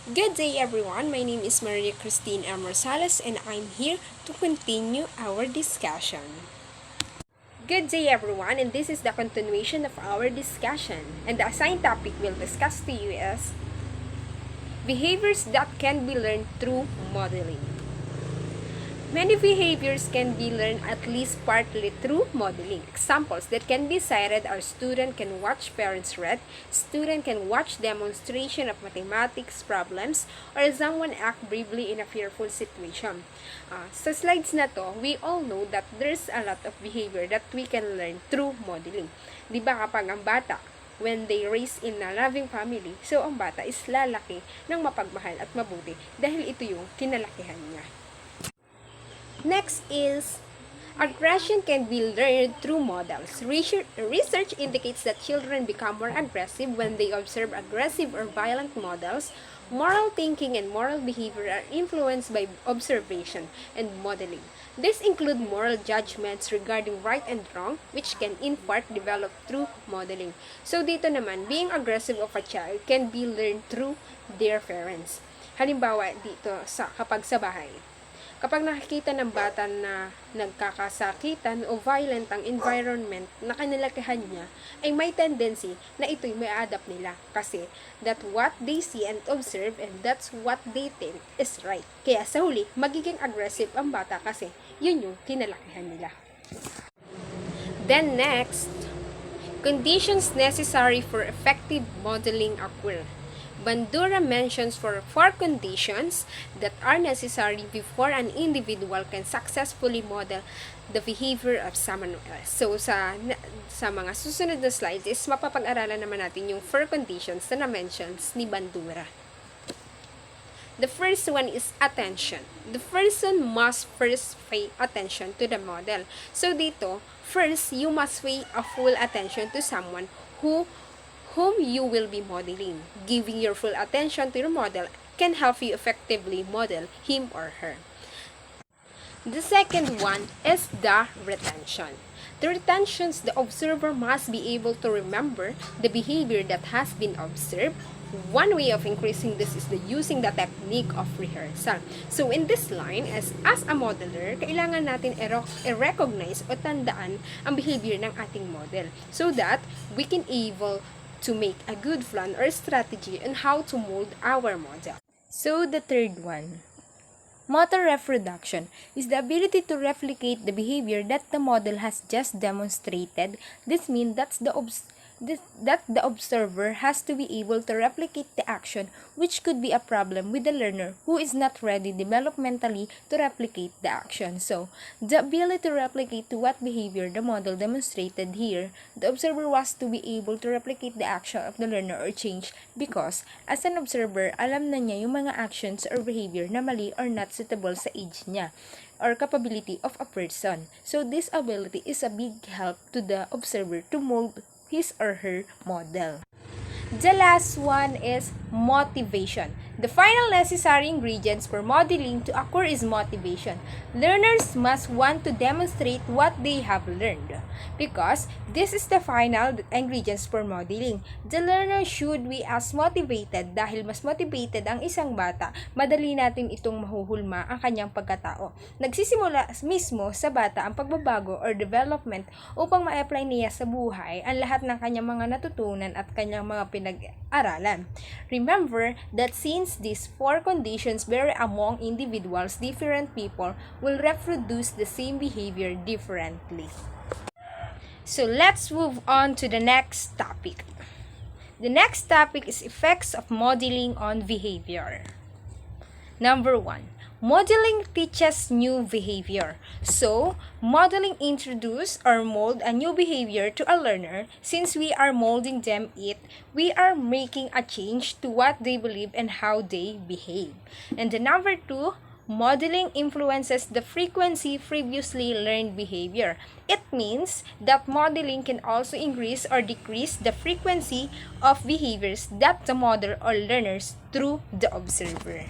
Good day everyone, my name is Maria Christine M. Rosales and I'm here to continue our discussion. Good day everyone, and this is the continuation of our discussion, and the assigned topic we'll discuss to you is behaviors that can be learned through modeling. Many behaviors can be learned at least partly through modeling. Examples that can be cited are student can watch parents read, student can watch demonstration of mathematics problems, or someone act bravely in a fearful situation. Sa slides na to, we all know that there's a lot of behavior that we can learn through modeling. Di ba kapag ang bata, when they raise in a loving family, so ang bata is lalaki ng mapagmahal at mabuti dahil ito yung kinalakihan niya. Next is aggression can be learned through models. Research indicates that children become more aggressive when they observe aggressive or violent models. Moral thinking and moral behavior are influenced by observation and modeling. These include moral judgments regarding right and wrong, which can in part develop through modeling. So dito naman, being aggressive of a child can be learned through their parents. Halimbawa dito kapag sa bahay. Kapag nakikita ng bata na nagkakasakitan o violent ang environment na kanilakihan niya, ay may tendency na ito'y may adapt nila. Kasi that what they see and observe and that's what they think is right. Kaya sa huli, magiging aggressive ang bata kasi yun yung kinalakihan nila. Then next, conditions necessary for effective modeling occur. Bandura mentions four conditions that are necessary before an individual can successfully model the behavior of someone else. So, sa mga susunod na slides is mapapag-aralan naman natin yung 4 conditions na na-mentions ni Bandura. The first one is attention. The person must first pay attention to the model. So, dito, first, you must pay a full attention to someone whom you will be modeling. Giving your full attention to your model can help you effectively model him or her. The second one is the retention. The retentions, the observer must be able to remember the behavior that has been observed. One way of increasing this is using the technique of rehearsal. So in this line, as a modeler, kailangan natin i-recognize o tandaan ang behavior ng ating model so that we can able to make a good plan or strategy on how to mold our model. So the third one, motor reproduction, is the ability to replicate the behavior that the model has just demonstrated. This means that the observer has to be able to replicate the action, which could be a problem with the learner who is not ready developmentally to replicate the action. So, the ability to replicate to what behavior the model demonstrated here, the observer was to be able to replicate the action of the learner or change because, as an observer, alam na niya yung mga actions or behavior na mali or not suitable sa age niya or capability of a person. So, this ability is a big help to the observer to mold his or her model. The last one is motivation. The final necessary ingredients for modeling to occur is motivation. Learners must want to demonstrate what they have learned because this is the final ingredients for modeling. The learner should be as motivated dahil mas motivated ang isang bata, madali natin itong mahuhulma ang kanyang pagkatao. Nagsisimula mismo sa bata ang pagbabago or development upang ma-apply niya sa buhay ang lahat ng kanyang mga natutunan at kanyang mga pinag-aralan. Remember that since these 4 conditions vary among individuals, different people will reproduce the same behavior differently. So let's move on to the next topic. The next topic is effects of modeling on behavior. Number 1. Modeling teaches new behavior. So, modeling introduce or mold a new behavior to a learner. Since we are molding them we are making a change to what they believe and how they behave. And the number 2, modeling influences the frequency previously learned behavior. It means that modeling can also increase or decrease the frequency of behaviors that the model or learners through the observer.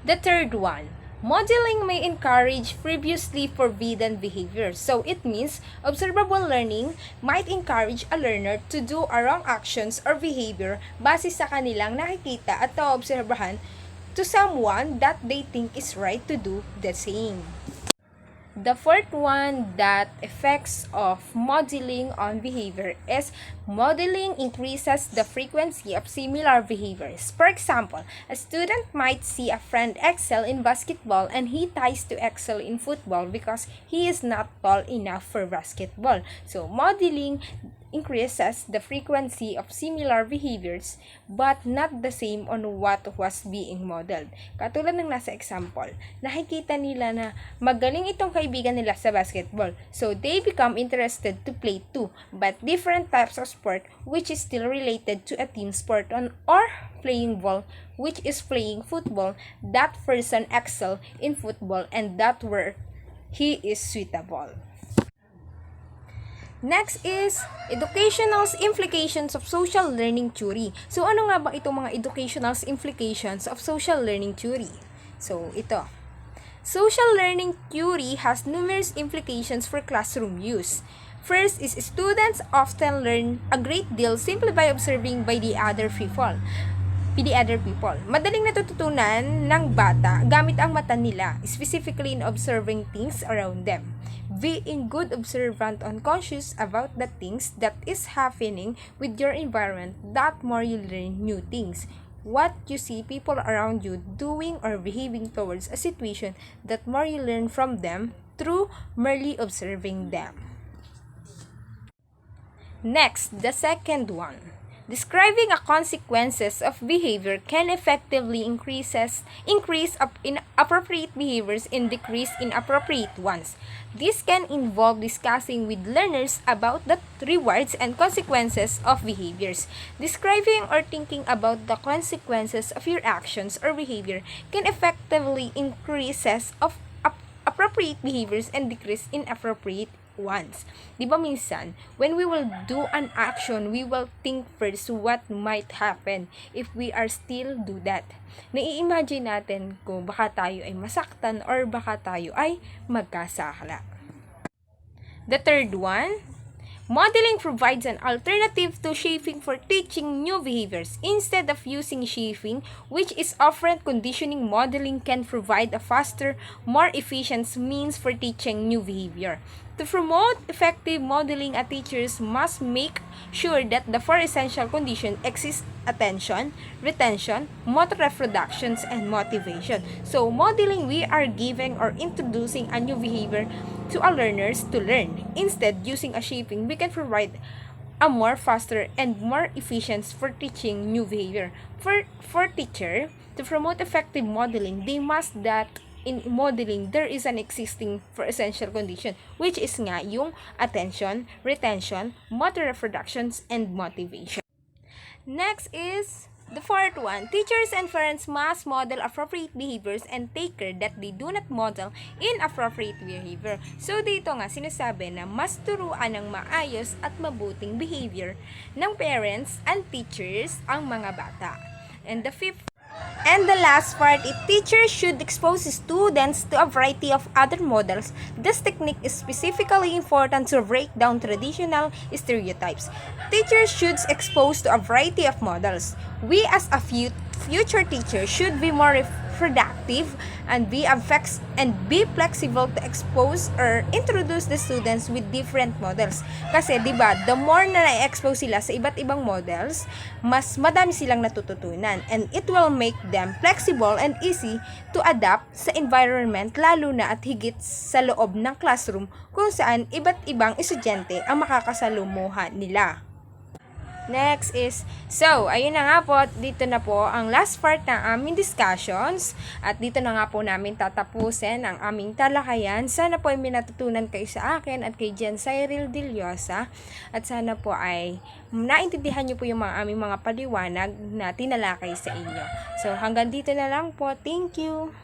The third one, Modeling may encourage previously forbidden behavior. So it means observable learning might encourage a learner to do a wrong actions or behavior base sa kanilang nakikita at naobserbahan to someone that they think is right to do the same. The fourth one that effects of modeling on behavior is modeling increases the frequency of similar behaviors. For example, a student might see a friend excel in basketball and he tries to excel in football because he is not tall enough for basketball. So, modeling increases the frequency of similar behaviors but not the same on what was being modeled. Katulad ng nasa example, nakikita nila na magaling itong kaibigan nila sa basketball. So, they become interested to play too, but different types of sport which is still related to a team sport or playing ball which is playing football. That person excel in football and that where he is suitable. Next is educational implications of social learning theory. So, ano nga ba itong mga educational implications of social learning theory? So, ito. Social learning theory has numerous implications for classroom use. First is students often learn a great deal simply by observing by the other people. Madaling natututunan ng bata gamit ang mata nila, specifically in observing things around them. Being good observant and conscious about the things that is happening with your environment, that more you learn new things. What you see people around you doing or behaving towards a situation, that more you learn from them through merely observing them. Next, the second one. Describing a consequences of behavior can effectively increase inappropriate behaviors and decrease inappropriate ones. This can involve discussing with learners about the rewards and consequences of behaviors. Describing or thinking about the consequences of your actions or behavior can effectively increases of appropriate behaviors and decrease inappropriate ones. Diba minsan, when we will do an action, we will think first what might happen if we are still do that. Nai-imagine natin kung baka tayo ay masaktan or baka tayo ay magkasala. The third one, modeling provides an alternative to shaping for teaching new behaviors. Instead of using shaping, which is operant conditioning, modeling can provide a faster, more efficient means for teaching new behavior. To promote effective modeling, a teachers must make sure that the four essential conditions exist: attention, retention, motor reproductions, and motivation. So, modeling, we are giving or introducing a new behavior to our learners to learn. Instead, using a shaping, we can provide a more faster and more efficient for teaching new behavior. For teacher, to promote effective modeling, they must that in modeling, there is an existing for essential condition, which is nga yung attention, retention, motor reproductions, and motivation. Next is the fourth one. Teachers and parents must model appropriate behaviors and take care that they do not model inappropriate behavior. So, dito nga sinasabi na mas turuan ng maayos at mabuting behavior ng parents and teachers ang mga bata. And the last part, teachers should expose students to a variety of other models. This technique is specifically important to break down traditional stereotypes. Teachers should expose to a variety of models. We as a future teachers should be more productive and be flexible to expose or introduce the students with different models. Kasi 'di ba, the more na na-expose sila sa iba't ibang models, mas madami silang natututunan, and it will make them flexible and easy to adapt sa environment, lalo na at higit sa loob ng classroom kung saan iba't ibang estudyante ang makakasalumuha nila. Next is, so, ayun na nga po, dito na po ang last part ng aming discussions at dito na nga po namin tatapusin ang aming talakayan. Sana po ay may natutunan kayo sa akin at kay Jen Cyril Dillosa at sana po ay naintindihan nyo po yung mga aming mga paliwanag na tinalakay sa inyo. So, hanggang dito na lang po. Thank you!